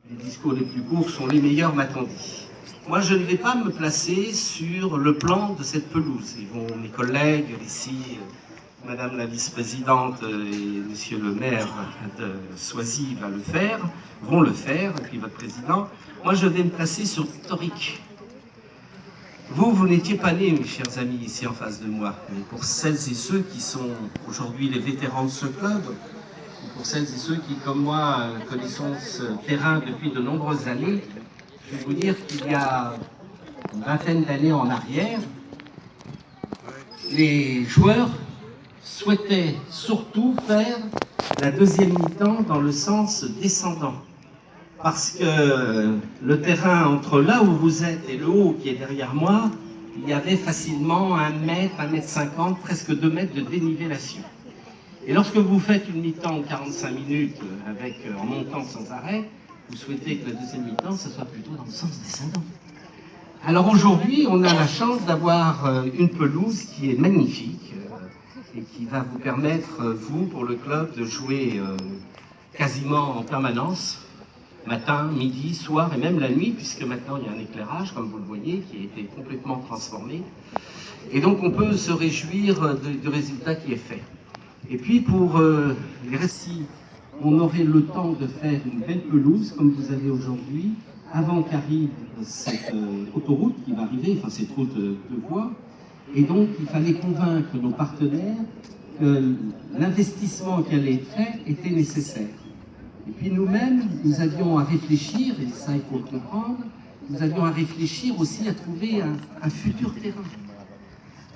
Les discours les plus courts sont les meilleurs, m'a-t-on dit. Moi, je ne vais pas me placer sur le plan de cette pelouse. Mes collègues ici, Madame la vice-présidente et Monsieur le maire de Soisy vont le faire, et puis votre président. Moi, je vais me placer sur l'historique. Vous n'étiez pas nés, mes chers amis, ici en face de moi. Mais pour celles et ceux qui sont aujourd'hui les vétérans de ce club, pour celles et ceux qui, comme moi, connaissons ce terrain depuis de nombreuses années, je vais vous dire qu'il y a une vingtaine d'années en arrière, les joueurs souhaitaient surtout faire la deuxième mi-temps dans le sens descendant. Parce que le terrain entre là où vous êtes et le haut qui est derrière moi, il y avait facilement 1 mètre, 1 mètre 50, presque 2 mètres de dénivellation. Et lorsque vous faites une mi-temps de 45 minutes en montant sans arrêt, vous souhaitez que la deuxième mi-temps, ça soit plutôt dans le sens descendant. Alors aujourd'hui, on a la chance d'avoir une pelouse qui est magnifique et qui va vous permettre, vous, pour le club, de jouer quasiment en permanence, matin, midi, soir et même la nuit, puisque maintenant il y a un éclairage, comme vous le voyez, qui a été complètement transformé. Et donc on peut se réjouir du résultat qui est fait. Et puis pour les récits, on aurait le temps de faire une belle pelouse, comme vous avez aujourd'hui, avant qu'arrive cette autoroute qui va arriver, enfin cette route de voie. Et donc il fallait convaincre nos partenaires que l'investissement qui allait être fait était nécessaire. Et puis nous-mêmes, nous avions à réfléchir, et ça il faut le comprendre, nous avions à réfléchir aussi à trouver un futur terrain.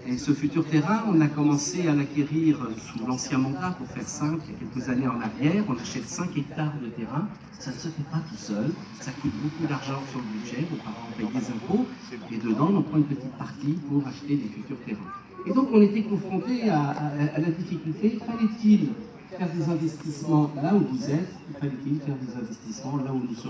Et ce futur terrain, on a commencé à l'acquérir sous l'ancien mandat, pour faire simple, il y a quelques années en arrière. On achète 5 hectares de terrain, ça ne se fait pas tout seul, ça coûte beaucoup d'argent sur le budget, vos parents payent des impôts, et dedans on prend une petite partie pour acheter des futurs terrains. Et donc on était confronté à la difficulté, fallait-il faire des investissements là où vous êtes, fallait-il faire des investissements là où nous sommes.